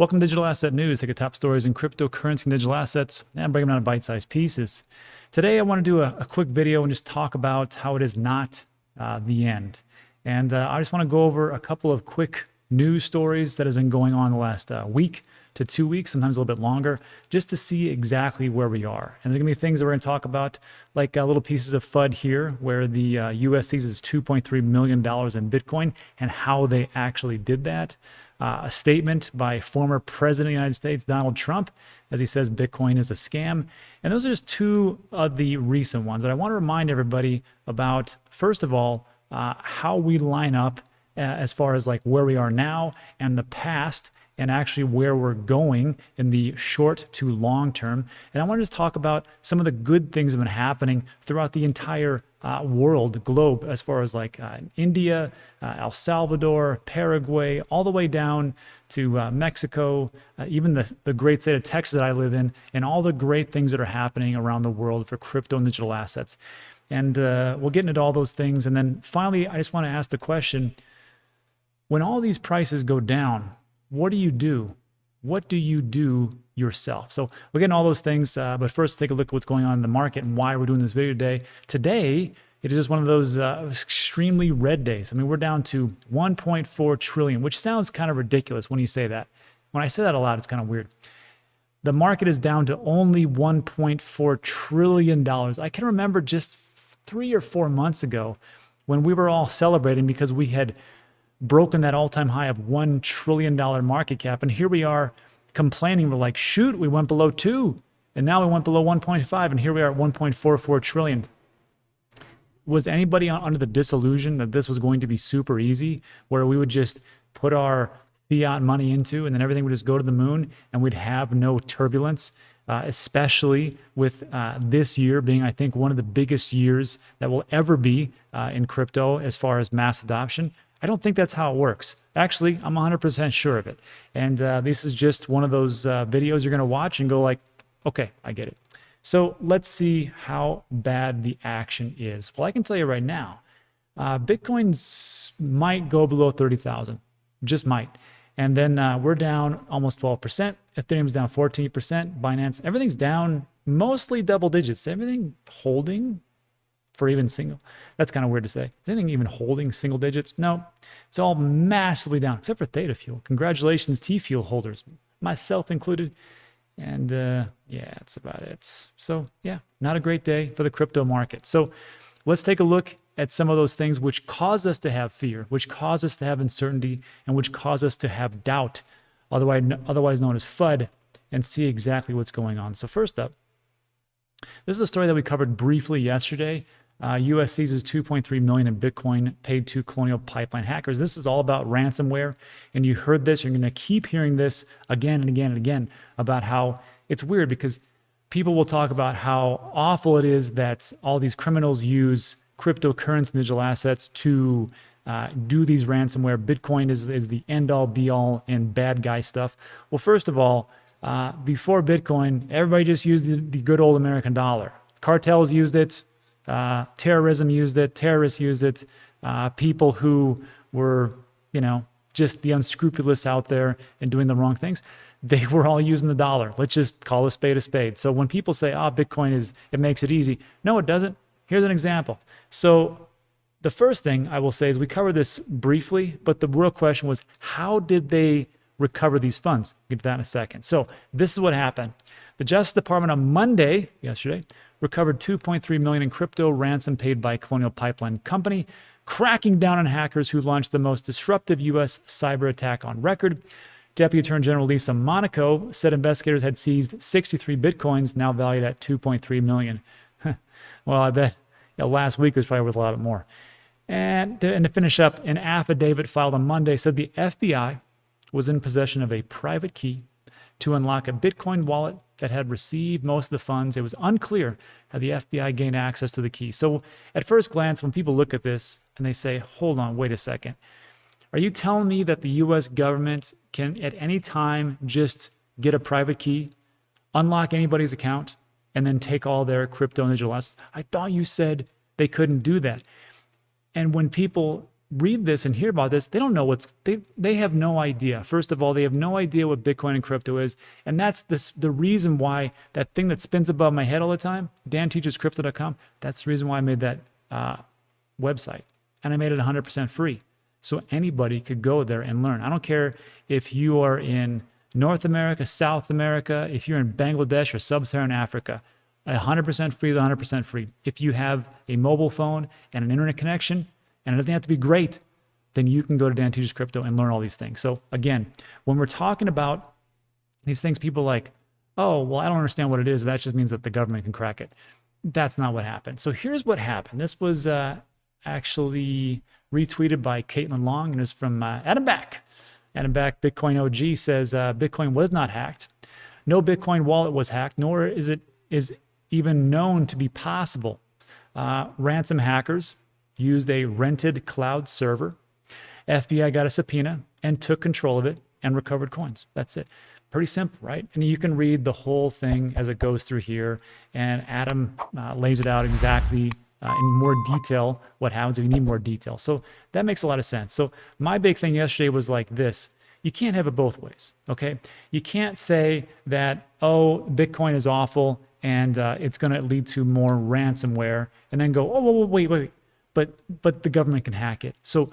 Welcome to Digital Asset News. Take the top stories in cryptocurrency and digital assets and break them down in bite-sized pieces. Today, I want to do a quick video and just talk about how it is not the end. And I just want to go over a couple of quick news stories that has been going on the last week to 2 weeks, sometimes a little bit longer, just to see exactly where we are. And there's going to be things that we're going to talk about, like little pieces of FUD here, where the US seizes $2.3 million in Bitcoin and how they actually did that. A statement by former President of the United States, Donald Trump, as he says Bitcoin is a scam. And those are just two of the recent ones. But I want to remind everybody about, first of all, how we line up as far as like where we are now and the past, and actually where we're going in the short to long term. And I want to just talk about some of the good things that have been happening throughout the entire world, globe, as far as like India, El Salvador, Paraguay, all the way down to Mexico, even the great state of Texas that I live in, and all the great things that are happening around the world for crypto and digital assets. And we'll get into all those things. And then finally, I just want to ask the question, when all these prices go down, what do you do? What do you do yourself? So we'll get into all those things, but first take a look at what's going on in the market and why we're doing this video today. Today, it is just one of those extremely red days. I mean, we're down to 1.4 trillion, which sounds kind of ridiculous when you say that. When I say that aloud, it's kind of weird. The market is down to only $1.4 trillion. I can remember just 3 or 4 months ago when we were all celebrating because we had broken that all-time high of $1 trillion market cap. And here we are complaining. We're like, shoot, we went below 2. And now we went below 1.5. And here we are at 1.44 trillion. Was anybody under the disillusion that this was going to be super easy, where we would just put our fiat money into and then everything would just go to the moon and we'd have no turbulence, especially with this year being, I think, one of the biggest years that will ever be in crypto as far as mass adoption? I don't think that's how it works. Actually, I'm 100% sure of it. And this is just one of those videos you're going to watch and go like, okay, I get it. So let's see how bad the action is. Well, I can tell you right now, Bitcoin's might go below 30,000, just might. And then we're down almost 12%. Ethereum's down 14%. Binance, everything's down mostly double digits. Everything holding for even single. That's kind of weird to say. Is anything even holding single digits? No, it's all massively down, except for Theta Fuel. Congratulations, T-Fuel holders, myself included. And yeah, that's about it. So yeah, not a great day for the crypto market. So let's take a look at some of those things which cause us to have fear, which cause us to have uncertainty, and which cause us to have doubt, otherwise known as FUD, and see exactly what's going on. So first up, this is a story that we covered briefly yesterday. US seizes 2.3 million in Bitcoin paid to Colonial Pipeline hackers. This is all about ransomware. And you heard this, you're going to keep hearing this again and again and again about how it's weird because people will talk about how awful it is that all these criminals use cryptocurrency and digital assets to do these ransomware. Bitcoin is the end all be all and bad guy stuff. Well, first of all, before Bitcoin, everybody just used the good old American dollar. Cartels used it. Terrorism used it, terrorists used it, people who were, just the unscrupulous out there and doing the wrong things, they were all using the dollar. Let's just call a spade a spade. So when people say, Bitcoin it makes it easy. No, it doesn't. Here's an example. So the first thing I will say is we covered this briefly, but the real question was, how did they recover these funds? I'll get to that in a second. So this is what happened. The Justice Department on Monday, yesterday, recovered 2.3 million in crypto ransom paid by Colonial Pipeline Company, cracking down on hackers who launched the most disruptive U.S. cyber attack on record. Deputy Attorney General Lisa Monaco said investigators had seized 63 Bitcoins, now valued at 2.3 million. Well, I bet last week was probably worth a lot more. And to finish up, an affidavit filed on Monday said the FBI was in possession of a private key to unlock a Bitcoin wallet that had received most of the funds. It was unclear how the FBI gained access to the key. So at first glance, when people look at this and they say, hold on, wait a second. Are you telling me that the US government can at any time just get a private key, unlock anybody's account, and then take all their crypto and digital assets? I thought you said they couldn't do that. And when people read this and hear about this, they don't know they have no idea. First of all, they have no idea what Bitcoin and crypto is. And that's the reason why that thing that spins above my head all the time, danteachescrypto.com, that's the reason why I made that website. And I made it 100% free. So anybody could go there and learn. I don't care if you are in North America, South America, if you're in Bangladesh or Sub-Saharan Africa, 100% free is 100% free. If you have a mobile phone and an internet connection, and it doesn't have to be great, then you can go to Dan Teaches Crypto and learn all these things. So again, when we're talking about these things, people are like, oh, well, I don't understand what it is. That just means that the government can crack it. That's not what happened. So here's what happened. This was actually retweeted by Caitlin Long, and it's from Adam Back. Adam Back, Bitcoin OG, says Bitcoin was not hacked. No Bitcoin wallet was hacked, nor is it even known to be possible. Ransom hackers used a rented cloud server. FBI got a subpoena and took control of it and recovered coins. That's it. Pretty simple, right? And you can read the whole thing as it goes through here. And Adam lays it out exactly in more detail what happens if you need more detail. So that makes a lot of sense. So my big thing yesterday was like this. You can't have it both ways, okay? You can't say that, oh, Bitcoin is awful and it's going to lead to more ransomware, and then go, oh, wait. But the government can hack it. So,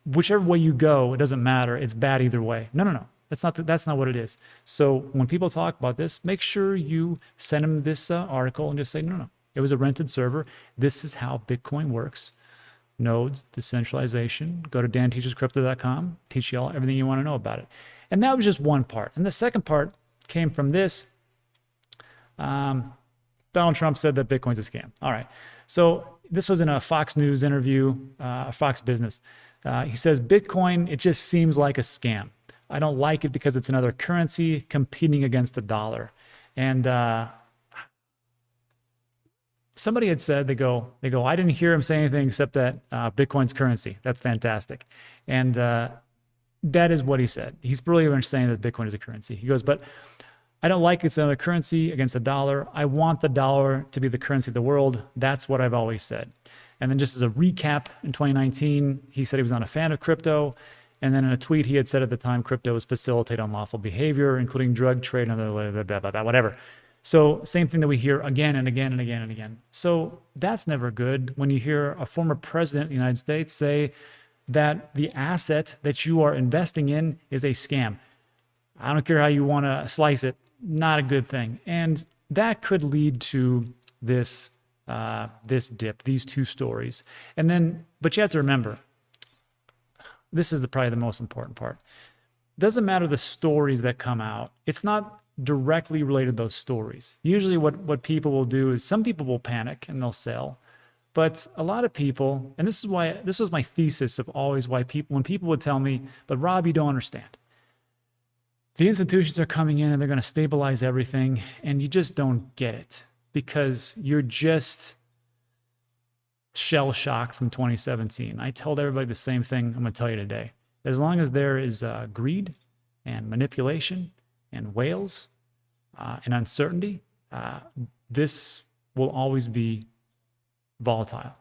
whichever way you go, it doesn't matter. It's bad either way. No. That's not what it is. So when people talk about this, make sure you send them this article and just say, no. It was a rented server. This is how Bitcoin works. Nodes, decentralization. Go to danteachescrypto.com. Teach you all everything you want to know about it. And that was just one part. And the second part came from this. Donald Trump said that Bitcoin's a scam. All right. So this was in a Fox News interview, Fox Business. He says, Bitcoin, it just seems like a scam. I don't like it because it's another currency competing against the dollar. And somebody had said, they go, I didn't hear him say anything except that Bitcoin's currency. That's fantastic. And that is what he said. He's really saying that Bitcoin is a currency. He goes, but I don't like it's another currency against the dollar. I want the dollar to be the currency of the world. That's what I've always said. And then just as a recap, in 2019, he said he was not a fan of crypto. And then in a tweet, he had said at the time, crypto was facilitate unlawful behavior, including drug trade and other whatever. So same thing that we hear again and again and again and again. So that's never good when you hear a former president of the United States say that the asset that you are investing in is a scam. I don't care how you want to slice it, not a good thing. And that could lead to this dip, these two stories. And then, but you have to remember, this is probably the most important part. Doesn't matter the stories that come out. It's not directly related to those stories. Usually what people will do is some people will panic and they'll sell. But a lot of people, and this was my thesis of always why when people would tell me, but Rob, you don't understand. The institutions are coming in and they're going to stabilize everything, and you just don't get it because you're just shell-shocked from 2017. I told everybody the same thing I'm going to tell you today. As long as there is greed and manipulation and whales and uncertainty, this will always be volatile,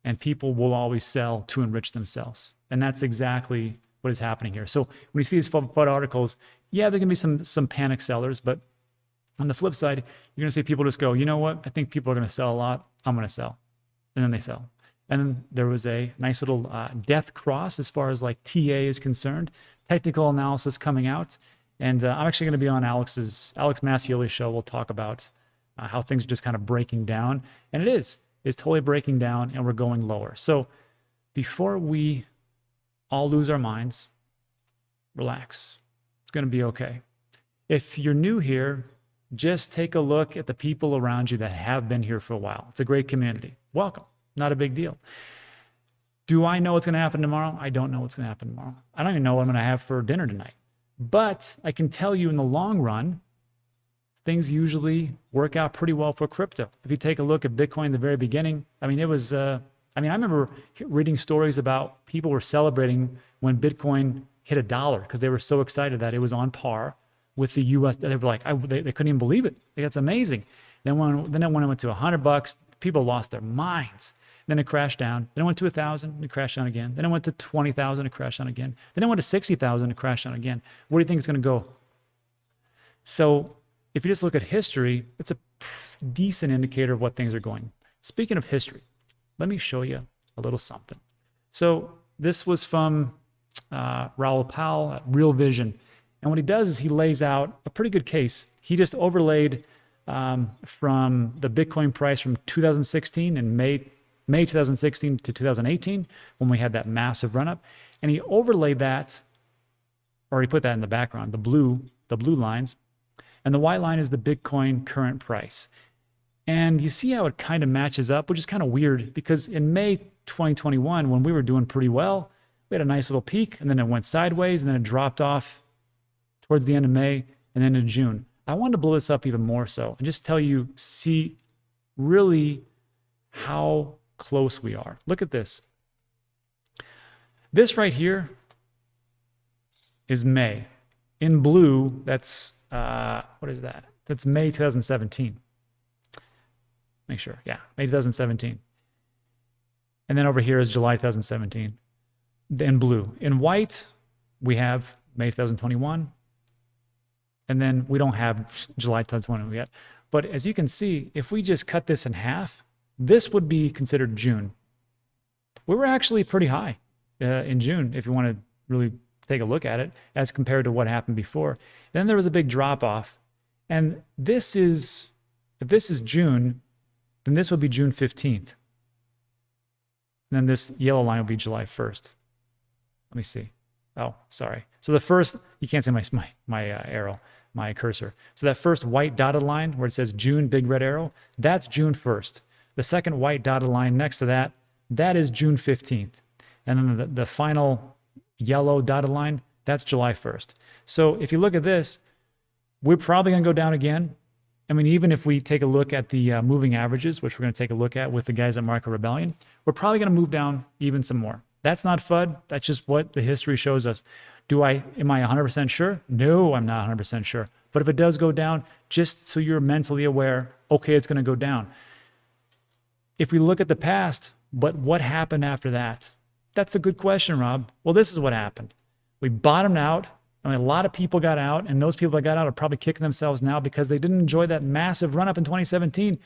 and people will always sell to enrich themselves. And that's exactly what is happening here. So when you see these FUD articles, yeah, there can be some panic sellers, but on the flip side, you're going to see people just go, you know what? I think people are going to sell a lot. I'm going to sell. And then they sell. And then there was a nice little death cross as far as like TA is concerned, technical analysis coming out. And I'm actually going to be on Alex Mascioli's show. We'll talk about how things are just kind of breaking down. And it's totally breaking down, and we're going lower. So before we all lose our minds, relax. It's going to be okay. If you're new here, just take a look at the people around you that have been here for a while. It's a great community. Welcome. Not a big deal. Do I know what's going to happen tomorrow? I don't know what's going to happen tomorrow. I don't even know what I'm going to have for dinner tonight. But I can tell you in the long run, things usually work out pretty well for crypto. If you take a look at Bitcoin in the very beginning, I mean, I remember reading stories about people were celebrating when Bitcoin hit $1 because they were so excited that it was on par with the US. They were like, they couldn't even believe it. Like, that's amazing. Then when it went to $100, people lost their minds. And then it crashed down. Then it went to 1,000, and it crashed down again. Then it went to 20,000, it crashed down again. Then it went to 60,000, it crashed down again. Where do you think it's going to go? So if you just look at history, it's a decent indicator of what things are going. Speaking of history, let me show you a little something. So this was from Raoul Pal at Real Vision. And what he does is he lays out a pretty good case. He just overlaid from the Bitcoin price from 2016 and May 2016 to 2018 when we had that massive run up. And he overlaid that, or he put that in the background, the blue lines. And the white line is the Bitcoin current price. And you see how it kind of matches up, which is kind of weird because in May 2021, when we were doing pretty well, we had a nice little peak and then it went sideways and then it dropped off towards the end of May and then in June. I wanted to blow this up even more so and just tell you, see really how close we are. Look at this. This right here is May. In blue, that's, what is that? That's May 2017. Make sure, yeah, May 2017. And then over here is July 2017. In blue. In white, we have May 2021. And then we don't have July 2021 yet. But as you can see, if we just cut this in half, this would be considered June. We were actually pretty high in June, if you want to really take a look at it, as compared to what happened before. Then there was a big drop off. And this is, if this is June, then this would be June 15th. And then this yellow line will be July 1st. Let me see. Oh, sorry. So the first, you can't see my arrow, my cursor. So that first white dotted line where it says June, big red arrow, that's June 1st. The second white dotted line next to that, that is June 15th. And then the final yellow dotted line, that's July 1st. So if you look at this, we're probably going to go down again. I mean, even if we take a look at the moving averages, which we're going to take a look at with the guys at Market Rebellion, we're probably going to move down even some more. That's not FUD. That's just what the history shows us. Am I 100% sure? No, I'm not 100% sure. But if it does go down, just so you're mentally aware, okay, it's going to go down. If we look at the past, but what happened after that? That's a good question, Rob. Well, this is what happened. We bottomed out. I mean, a lot of people got out, and those people that got out are probably kicking themselves now because they didn't enjoy that massive run up in 2017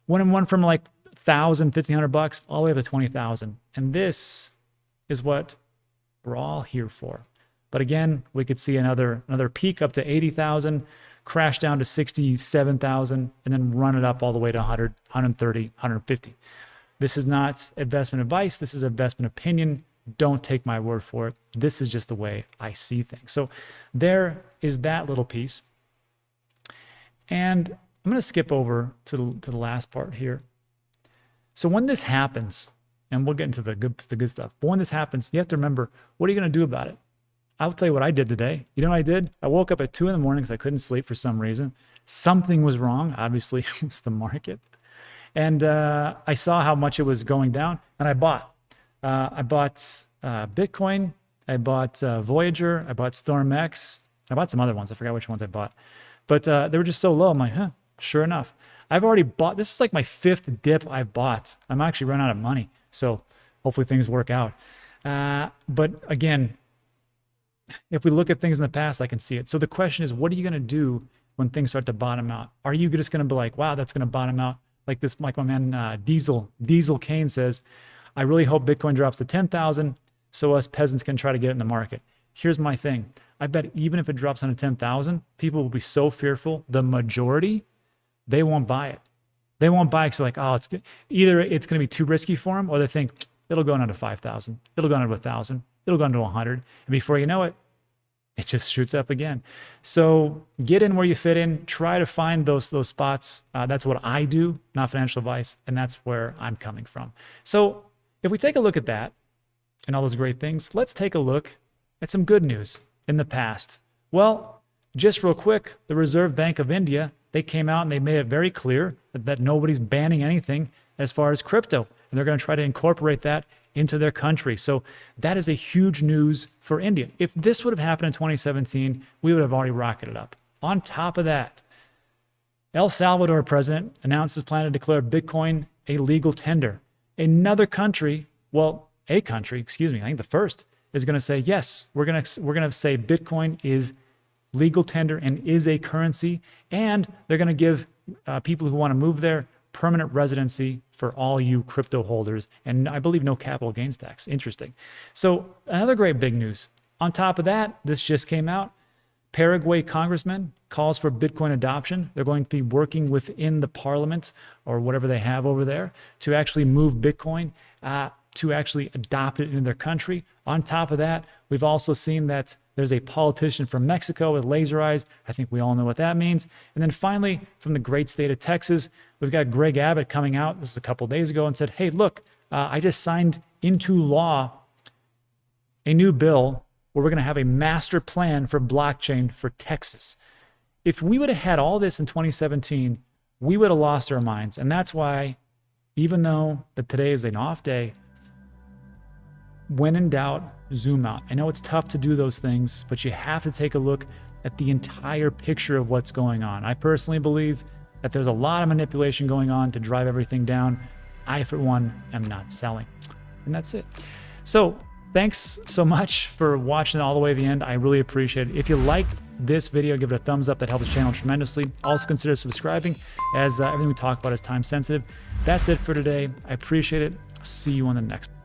when it went from like $1,000, $1,500 all the way up to 20,000. And this is what we're all here for. But again, we could see another peak up to 80,000, crash down to 67,000, and then run it up all the way to 100, 130, 150. This is not investment advice. This is investment opinion. Don't take my word for it. This is just the way I see things. So there is that little piece. And I'm going to skip over to the last part here. So when this happens, and we'll get into the good stuff, but when this happens, you have to remember, what are you going to do about it? I'll tell you what I did today. You know what I did? I woke up at 2 a.m. because I couldn't sleep for some reason. Something was wrong. Obviously, it was the market. And I saw how much it was going down, and I bought. I bought Bitcoin. I bought Voyager. I bought StormX. I bought some other ones. I forgot which ones I bought. But they were just so low. I'm like, huh, sure enough. I've already bought. This is like my 5th dip I've bought. I'm actually running out of money. So hopefully things work out. But again, if we look at things in the past, I can see it. So the question is, what are you going to do when things start to bottom out? Are you just going to be like, wow, that's going to bottom out? Like this, like my man Diesel Kane says, I really hope Bitcoin drops to 10,000 so us peasants can try to get it in the market. Here's my thing. I bet even if it drops down to 10,000, people will be so fearful. The majority, they won't buy it. They won't buy it because they're like, oh, either it's going to be too risky for them, or they think it'll go down to 5,000. It'll go down to 1,000. It'll go down to 100. And before you know it, it just shoots up again. So get in where you fit in. Try to find those spots. That's what I do, not financial advice. And that's where I'm coming from. So if we take a look at that and all those great things, let's take a look at some good news in the past. Well, just real quick, the Reserve Bank of India, they came out and they made it very clear that nobody's banning anything as far as crypto. And they're going to try to incorporate that into their country. So that is a huge news for India. If this would have happened in 2017, we would have already rocketed up. On top of that, El Salvador president announced his plan to declare Bitcoin a legal tender. another country, well, a country, excuse me, I think the first is going to say, yes, we're going to say Bitcoin is legal tender and is a currency, and they're going to give people who want to move there permanent residency for all you crypto holders, and I believe no capital gains tax. Interesting. So another great big news. On top of that, this just came out. Paraguay congressman calls for Bitcoin adoption. They're going to be working within the parliament or whatever they have over there to actually move Bitcoin, to actually adopt it in their country. On top of that, we've also seen that there's a politician from Mexico with laser eyes. I think we all know what that means. And then finally, from the great state of Texas, we've got Greg Abbott coming out, this is a couple days ago, and said, hey, look, I just signed into law a new bill where we're going to have a master plan for blockchain for Texas. If we would have had all this in 2017, we would have lost our minds. And that's why, even though that today is an off day, when in doubt, zoom out. I know it's tough to do those things, but you have to take a look at the entire picture of what's going on. I personally believe that there's a lot of manipulation going on to drive everything down. I, for one, am not selling. And that's it. So thanks so much for watching all the way to the end. I really appreciate it. If you like this video, give it a thumbs up. That helps the channel tremendously. Also consider subscribing, as everything we talk about is time sensitive. That's it for today. I appreciate it. See you on the next one.